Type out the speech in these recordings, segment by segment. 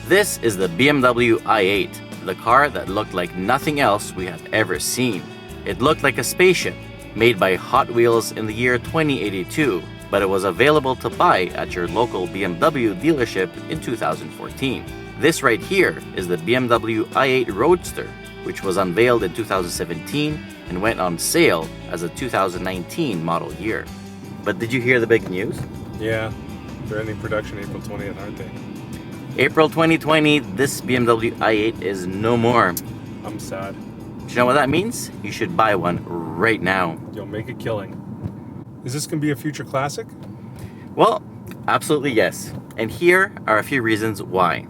This is the BMW i8, the car that looked like nothing else we have ever seen. It looked like a spaceship made by Hot Wheels in the year 2082, but it was available to buy at your local BMW dealership in 2014. This right here is the BMW i8 Roadster, which was unveiled in 2017 and went on sale as a 2019 model year. But did you hear the big news? Yeah, they're ending production April 20th, aren't they? April 2020, this BMW i8 is no more. I'm sad. Do you know what that means? You should buy one right now. You'll make a killing. Is this going to be a future classic? Well, absolutely yes. And here are a few reasons why.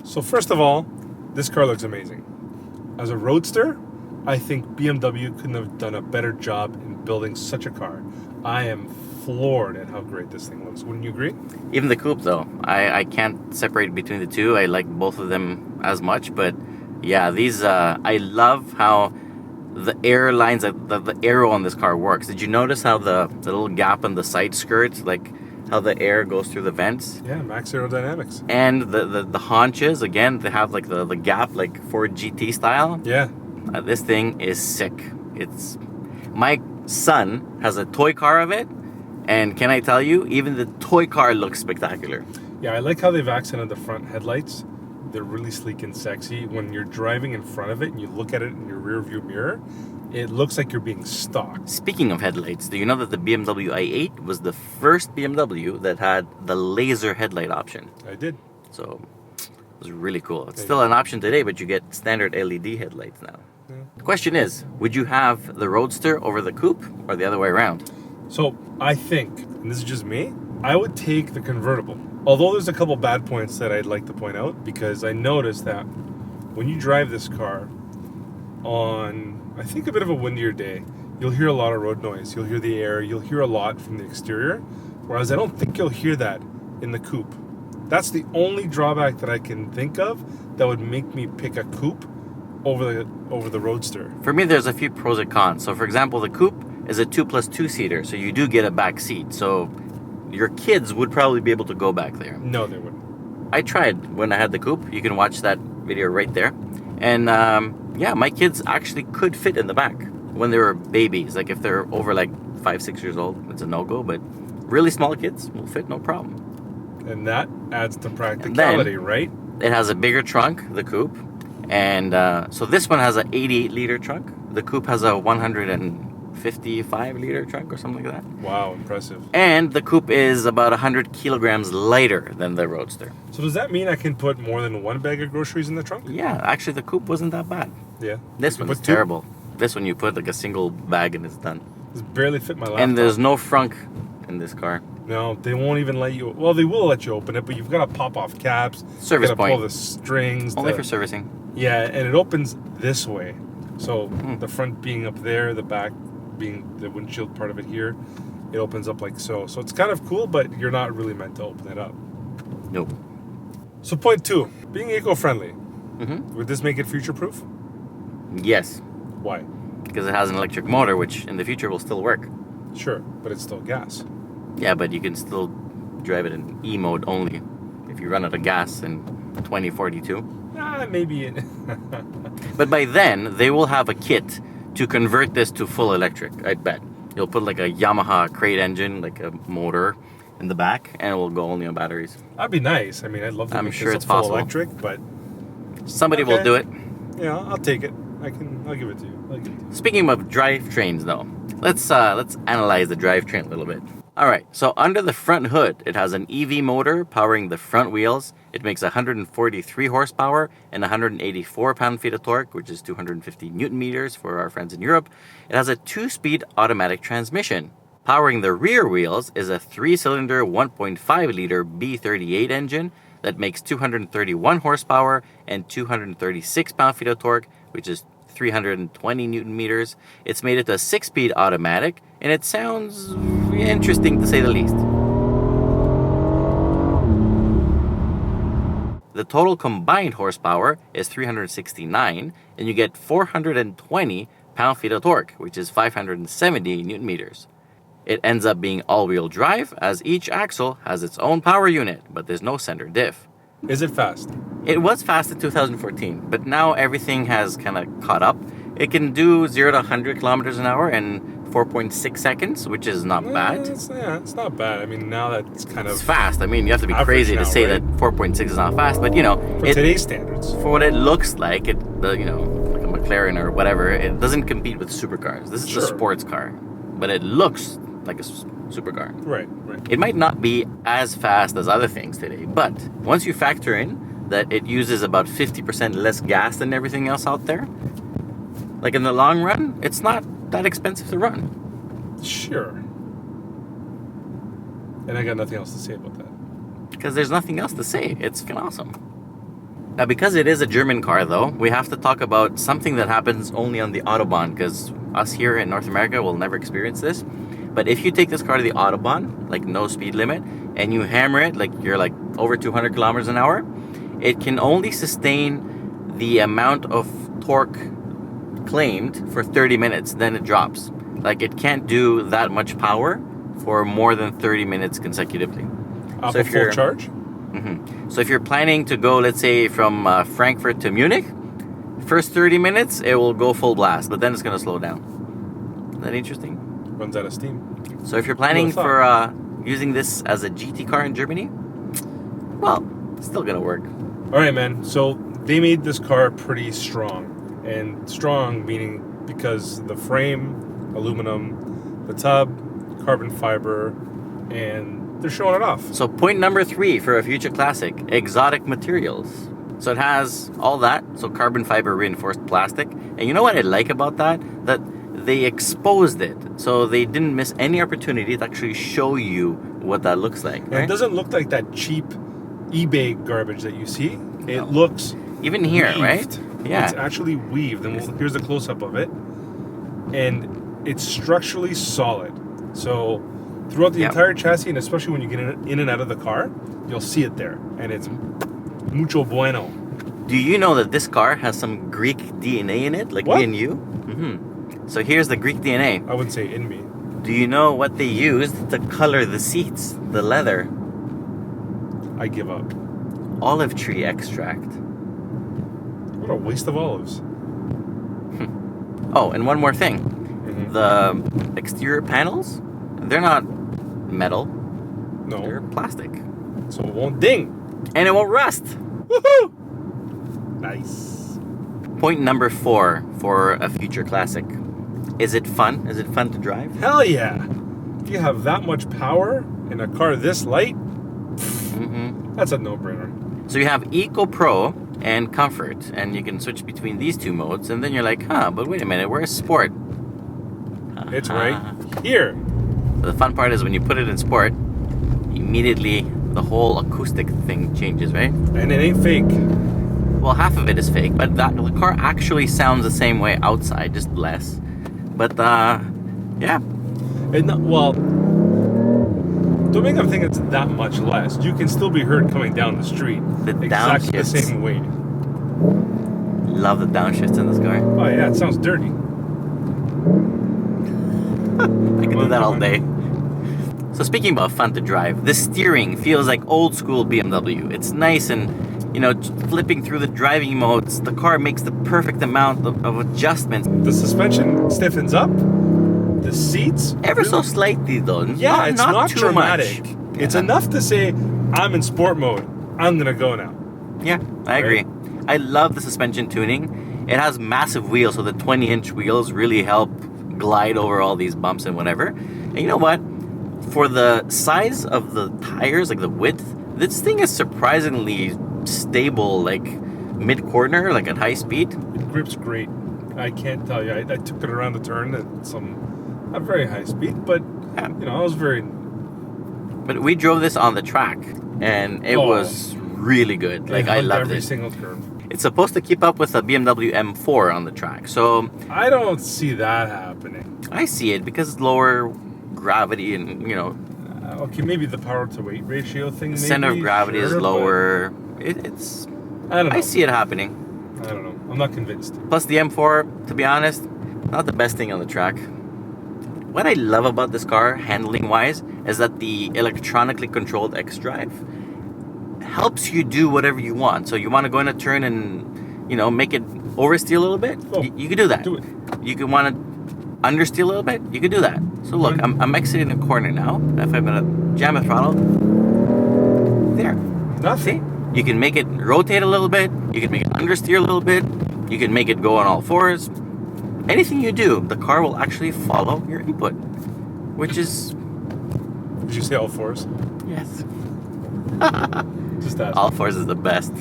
So first of all, this car looks amazing. As a Roadster, I think BMW couldn't have done a better job in building such a car. I am floored at how great this thing looks. Wouldn't you agree? Even the coupe though, I can't separate between the two. I like both of them as much, but yeah, these, I love how the air lines, the arrow on this car works. Did you notice how the little gap in the side skirt, like how the air goes through the vents? Yeah, max aerodynamics. And the haunches, again, they have like the gap, like Ford GT style. Yeah. This thing is sick. It's, my son has a toy car of it, and can I tell you, even the toy car looks spectacular. Yeah, I like how they've accented the front headlights. They're really sleek and sexy. When you're driving in front of it and you look at it in your rear view mirror, it looks like you're being stalked. Speaking of headlights, do you know that the BMW i8 was the first BMW that had the laser headlight option? I did. So it was really cool. It's still an option today, but you get standard LED headlights now. Yeah. The question is, would you have the Roadster over the coupe or the other way around? So I think, and this is just me, I would take the convertible. Although there's a couple bad points that I'd like to point out, because I noticed that when you drive this car on, I think, a bit of a windier day, you'll hear a lot of road noise. You'll hear the air. You'll hear a lot from the exterior, whereas I don't think you'll hear that in the coupe. That's the only drawback that I can think of that would make me pick a coupe over the Roadster. For me, there's a few pros and cons. So for example, the coupe is a 2+2 seater, so you do get a back seat. So your kids would probably be able to go back there. No, they wouldn't. I tried when I had the coupe. You can watch that video right there. And yeah, my kids actually could fit in the back when they were babies. Like if they're over like 5-6 years old, it's a no-go. But really small kids will fit no problem. And that adds to practicality, right? It has a bigger trunk, the coupe. And so this one has an 88-liter trunk. The coupe has a 155-liter trunk or something like that. Wow, impressive. And the coupe is about 100 kilograms lighter than the Roadster. So does that mean I can put more than one bag of groceries in the trunk? Yeah, actually the coupe wasn't that bad. Yeah. This one is terrible. This one you put like a single bag and it's done. It's barely fit my laptop. And there's no frunk in this car. No, they won't even let you. Well, they will let you open it, but you've got to pop off caps. Service you got to point. pull the strings. Only for servicing. Yeah, and it opens this way. So the front being up there, the back being the windshield part of it here, it opens up like so. So it's kind of cool, but you're not really meant to open it up. Nope. So point 2, being eco-friendly. Mm-hmm. Would this make it future-proof? Yes, Why? because it has an electric motor, which in the future will still work. Sure, but it's still gas. Yeah, but you can still drive it in E mode only if you run out of gas in 2042. Maybe. But by then, they will have a kit to convert this to full electric, I bet. You'll put like a Yamaha crate engine, like a motor in the back, and it will go only on batteries. That'd be nice. I mean, I'd love to I'm make sure this it's a full possible. electric, but Somebody will Okay. do it. yeah, I'll take it. I'll give it to you. I'll give it to you. Speaking of drivetrains, though, let's analyze the drivetrain a little bit. All right, so under the front hood, it has an EV motor powering the front wheels. It makes 143 horsepower and 184 pound-feet of torque, which is 250 newton meters for our friends in Europe. It has a 2-speed automatic transmission. Powering the rear wheels is a 3-cylinder 1.5-liter B38 engine that makes 231 horsepower and 236 pound-feet of torque, which is 320 newton meters. It's made it a 6-speed automatic, and it sounds interesting to say the least. The total combined horsepower is 369, and you get 420 pound-feet of torque, which is 570 newton meters. It ends up being all-wheel drive, as each axle has its own power unit, but there's no center diff. Is it fast? It was fast in 2014, but now everything has kind of caught up. It can do 0 to 100 kilometers an hour in 4.6 seconds, which is not bad. It's not bad. I mean, now that's kind It's of fast. I mean, you have to be crazy now, to say right? that 4.6 is not fast, but for today's standards. for what it looks like, like a McLaren or whatever, it doesn't compete with supercars. This is a sports car, but it looks like a supercar. Right. It might not be as fast as other things today, but once you factor in that it uses about 50% less gas than everything else out there, like in the long run, it's not that expensive to run. Sure. And I got nothing else to say about that. Because there's nothing else to say. It's fucking awesome. Now, because it is a German car, though, we have to talk about something that happens only on the Autobahn, because us here in North America will never experience this. But if you take this car to the Autobahn, like no speed limit, and you hammer it, like you're like over 200 kilometers an hour, it can only sustain the amount of torque claimed for 30 minutes, then it drops. Like it can't do that much power for more than 30 minutes consecutively. Off a full charge? So if you're planning to go, let's say, from Frankfurt to Munich, first 30 minutes, it will go full blast, but then it's going to slow down. Isn't that interesting? Runs out of steam. So if you're planning for using this as a GT car in Germany, well, it's still going to work. All right, man. So they made this car pretty strong. And strong meaning because the frame, aluminum, the tub, carbon fiber, and they're showing it off. So point number 3 for a future classic, exotic materials. So it has all that, so carbon fiber reinforced plastic. And you know what I like about that? That they exposed it. So they didn't miss any opportunity to actually show you what that looks like. Right? And it doesn't look like that cheap eBay garbage that you see. It looks even here, weaved. right? Yeah. It's actually weaved. And here's a close-up of it. And it's structurally solid. So throughout the entire chassis, and especially when you get in and out of the car, you'll see it there. And it's mucho bueno. Do you know that this car has some Greek DNA in it, like what? me and you? So here's the Greek DNA. I wouldn't say in me. Do you know what they used to color the seats, the leather? I give up. Olive tree extract. What a waste of olives. Oh, and one more thing. The exterior panels, they're not metal. No. They're plastic. So it won't ding. And it won't rust. Woohoo! Nice. Point number 4 for a future classic. Is it fun? Is it fun to drive? Hell yeah. If you have that much power in a car this light, that's a no-brainer. So you have Eco Pro and Comfort, and you can switch between these two modes, and then you're like, but wait a minute, where's Sport? It's right here. So the fun part is when you put it in Sport, immediately the whole acoustic thing changes, right? And it ain't fake. Well, half of it is fake, but the car actually sounds the same way outside, just less. But, yeah. Don't make them think it's that much less. You can still be heard coming down the street. Exactly the same way. Love the downshifts in this car. Oh yeah, it sounds dirty. I can do that all day. So speaking about fun to drive, the steering feels like old school BMW. It's nice and, flipping through the driving modes, the car makes the perfect amount of adjustments. The suspension stiffens up. The seats ever so slightly though. Yeah, it's not too dramatic. much. It's enough to say, I'm in sport mode. I'm gonna go now. Yeah, I agree. I love the suspension tuning. It has massive wheels, so the 20-inch wheels really help glide over all these bumps and whatever. And you know what? For the size of the tires, like the width, this thing is surprisingly stable, like mid-corner, like at high speed. It grips great. I can't tell you. I took it around the turn at not very high speed, but I was very. But we drove this on the track, and it was really good. Like I loved every it. single curve. It's supposed to keep up with a BMW M4 on the track, so I don't see that happening. I see it because it's lower gravity, and okay, maybe the power to weight ratio thing. The center of gravity is lower. It's. I don't know. I see it happening. I don't know. I'm not convinced. Plus the M4, to be honest, not the best thing on the track. What I love about this car, handling-wise, is that the electronically controlled xDrive helps you do whatever you want. So you want to go in a turn and, make it oversteer a little bit? Oh, You could do that. do it. You could want to understeer a little bit? You could do that. So look, I'm exiting a corner now. If I'm going to jam the throttle, there. Nothing. See? You can make it rotate a little bit. You can make it understeer a little bit. You can make it go on all fours. Anything you do, the car will actually follow your input, which is... Did you say all fours? Yes. Just ask. All fours is the best.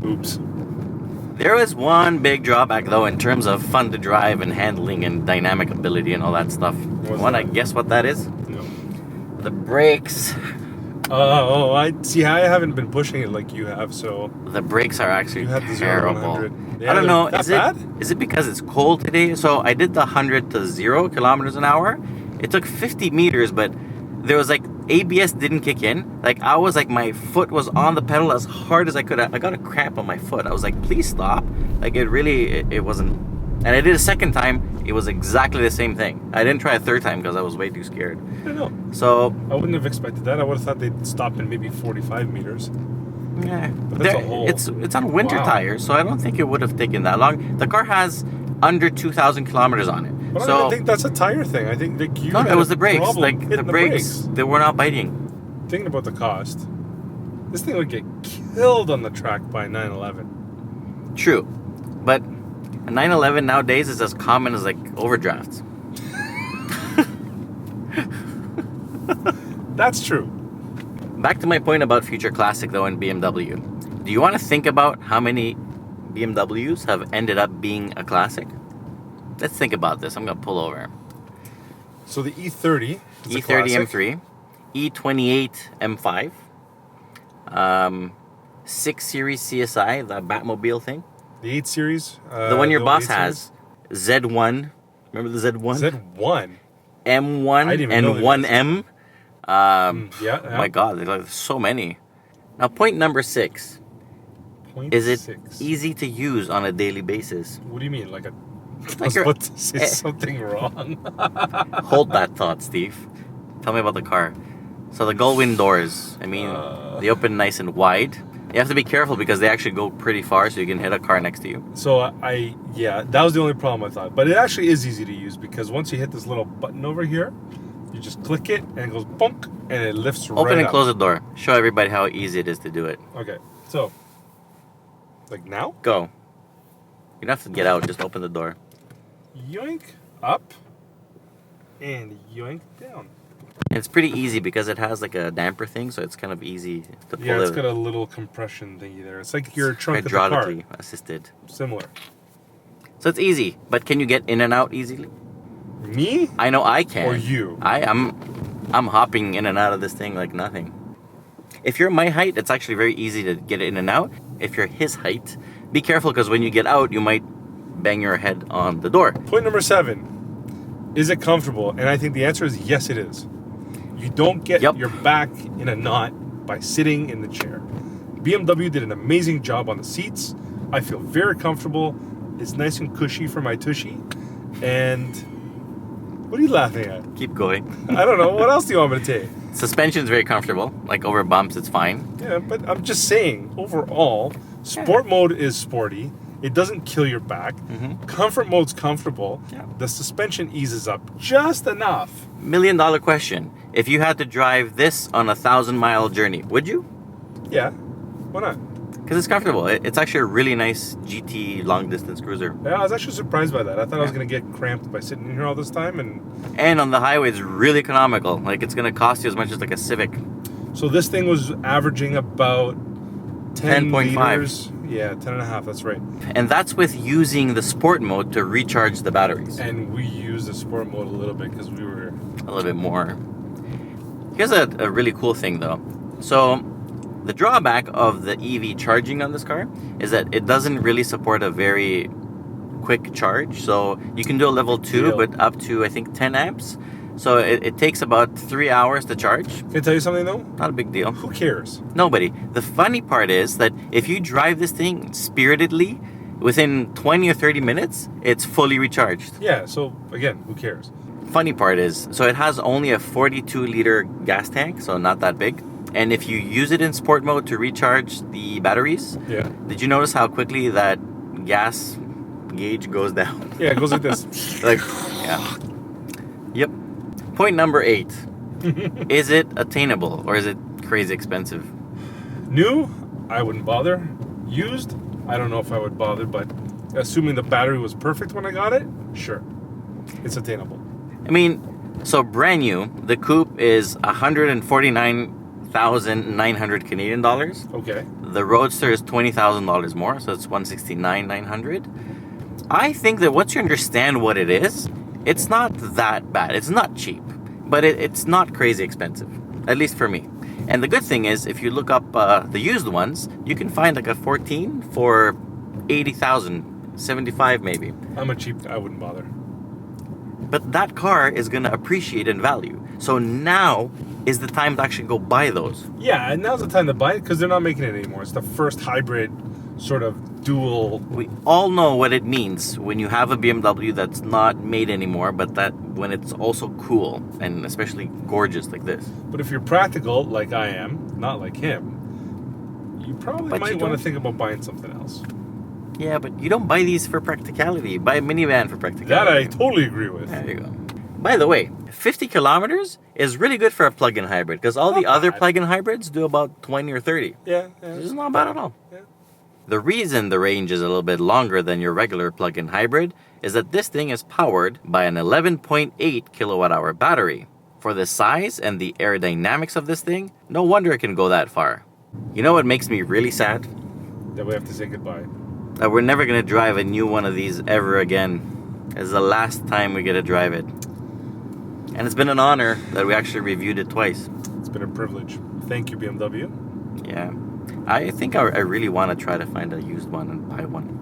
Oops. There is one big drawback, though, in terms of fun to drive and handling and dynamic ability and all that stuff. Want to guess what that is? No. The brakes. I see. I haven't been pushing it like you have, so The brakes are actually you had the 0 to terrible. 100. Yeah, I don't know. That bad? Is it because it's cold today? So I did the 100 to 0 kilometers an hour. It took 50 meters, but there was like ABS didn't kick in. Like I was like my foot was on the pedal as hard as I could. I got a cramp on my foot. I was like, please stop. Like it wasn't. And I did a second time. It was exactly the same thing. I didn't try a third time because I was way too scared. I don't know. So I wouldn't have expected that. I would have thought they'd stop in maybe 45 meters. yeah, But that's a whole... it's on winter Wow. tires, so I don't think it would have taken that long. The car has under 2,000 kilometers on it. But I So don't think that's a tire thing. I think that you no, had it was a the brakes. problem Like hitting the brakes, they were not biting. Thinking about the cost, this thing would get killed on the track by 911. True, but a 911 nowadays is as common as like overdrafts. That's true. Back to my point about future classic though in BMW. Do you want to think about how many BMWs have ended up being a classic? Let's think about this. I'm gonna pull over. So the E30 is a E30 classic. M3, E28 M5, 6 Series CSI, the Batmobile thing. The 8 Series. The one your the boss 8 has. Z1. Remember the Z1? Series? Z1. M1 I didn't even know and that 1M. Yeah. Oh my God, there's so many. Now, point number 6. Is it 0.6. easy to use on a daily basis? What do you mean? Like a... I was you're- about to say something wrong. Hold that thought, Steve. Tell me about the car. So the gull-wing doors, I mean, they open nice and wide. You have to be careful because they actually go pretty far, so you can hit a car next to you. So that was the only problem I thought. But it actually is easy to use because once you hit this little button over here, you just click it and it goes bonk and it lifts right up. Open and close the door. Show everybody how easy it is to do it. Okay, so like now, Go. You don't have to get out, just open the door. yoink up and yoink down. And it's pretty easy because it has like a damper thing, so it's kind of easy to pull Yeah, it's it. got a little compression thingy there. It's like your trunk of the car. Hydraulically assisted. Similar. So it's easy, but can you get in and out easily? Me? I know I can. Or you? I'm hopping in and out of this thing like nothing. If you're my height, it's actually very easy to get in and out. If you're his height, be careful because when you get out, you might bang your head on the door. Point number 7. Is it comfortable? And I think the answer is yes, it is. You don't get Yep. your back in a knot by sitting in the chair. BMW did an amazing job on the seats. I feel very comfortable. It's nice and cushy for my tushy. And what are you laughing at? Keep going. I don't know. What else do you want me to take? Suspension's very comfortable. Like over bumps, it's fine. Yeah, but I'm just saying, overall, sport mode is sporty. It doesn't kill your back. Comfort mode's comfortable. Yeah. The suspension eases up just enough. $1 million question. If you had to drive this on a 1,000-mile journey, would you? Yeah, why not? Because it's comfortable. It's actually a really nice GT long-distance cruiser. Yeah, I was actually surprised by that. I thought I was going to get cramped by sitting in here all this time. And on the highway, it's really economical. Like, it's going to cost you as much as like a Civic. So this thing was averaging about 10 10.5. liters. Yeah, 10 and a half, that's right. And that's with using the sport mode to recharge the batteries. And we used the sport mode a little bit because we were... A little bit more. Here's a really cool thing, though. So, the drawback of the EV charging on this car is that it doesn't really support a very quick charge. So, you can do a level 2, Deal. but up to, I think, 10 amps. So, it takes about 3 hours to charge. Can I tell you something, though? Not a big deal. Who cares? Nobody. The funny part is that if you drive this thing spiritedly, within 20 or 30 minutes, it's fully recharged. Yeah, so again, who cares? Funny part is, so it has only a 42-liter gas tank, so not that big. And if you use it in sport mode to recharge the batteries, Yeah. did you notice how quickly that gas gauge goes down? Yeah, it goes like this. Like, yeah. Yep. Point number 8. Is it attainable or is it crazy expensive? New, I wouldn't bother. Used, I don't know if I would bother, but assuming the battery was perfect when I got it, sure. It's attainable. I mean, so brand new, the coupe is 149,900 Canadian dollars. Okay. The Roadster is $20,000 more, so it's 169,900. I think that once you understand what it is, it's not that bad. It's not cheap, but it's not crazy expensive, at least for me. And the good thing is, if you look up the used ones, you can find like a 14 for 80,000, 75 maybe. I'm a cheap, I wouldn't bother. But that car is going to appreciate in value. So now is the time to actually go buy those. Yeah, and now's the time to buy it because they're not making it anymore. It's the first hybrid sort of dual. We all know what it means when you have a BMW that's not made anymore, but that when it's also cool and especially gorgeous like this. But if you're practical, like I am, not like him, you probably But might you want to don't- think about buying something else. Yeah, but you don't buy these for practicality. You buy a minivan for That practicality. I totally agree with. There you go. By the way, 50 kilometers is really good for a plug-in hybrid because all the Not other bad. plug-in hybrids do about 20 or 30. Yeah. It's not bad at all. Yeah. The reason the range is a little bit longer than your regular plug-in hybrid is that this thing is powered by an 11.8 kilowatt-hour battery. For the size and the aerodynamics of this thing, no wonder it can go that far. You know what makes me really sad? That we have to say goodbye. That we're never going to drive a new one of these ever again. It's the last time we get to drive it. And it's been an honor that we actually reviewed it twice. It's been a privilege. Thank you, BMW. Yeah. I think I really want to try to find a used one and buy one.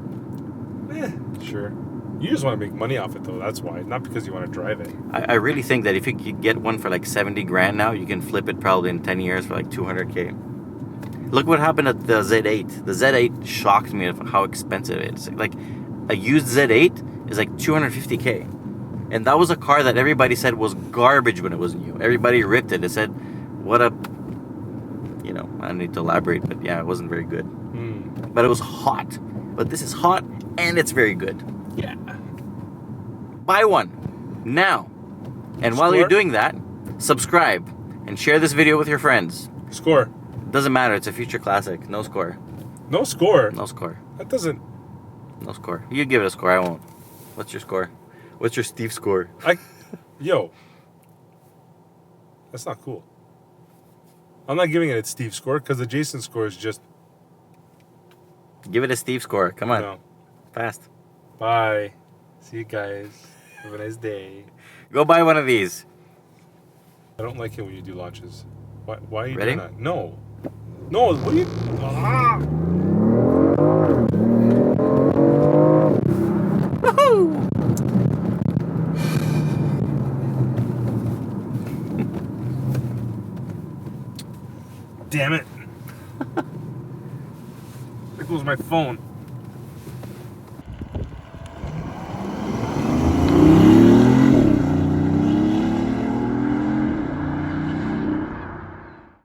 Sure. You just want to make money off it, though. That's why. Not because you want to drive it. I really think that if you could get one for like 70 grand now, you can flip it probably in 10 years for like 200K. Look what happened at the Z8. The Z8 shocked me of how expensive it is. Like a used Z8 is like 250K. And that was a car that everybody said was garbage when it was new. Everybody ripped it. They said, what a... You know, I don't need to elaborate, but yeah, it wasn't very good. But it was hot. But this is hot and it's very good. Yeah. Buy one now. And while you're Score? doing that, subscribe and share this video with your friends. Score. Doesn't matter. It's a future classic. No score. No score. No score. That doesn't... No score. You give it a score. I won't. What's your score? What's your Steve score? Yo. That's not cool. I'm not giving it a Steve score because the Jason score is just... Give it a Steve score. Come on. No. Fast. Bye. See you guys. Have a nice day. Go buy one of these. I don't like it when you do launches. Why are you Ready? doing that? No. No, what are you... Ah! Woohoo! Damn it. There goes my phone.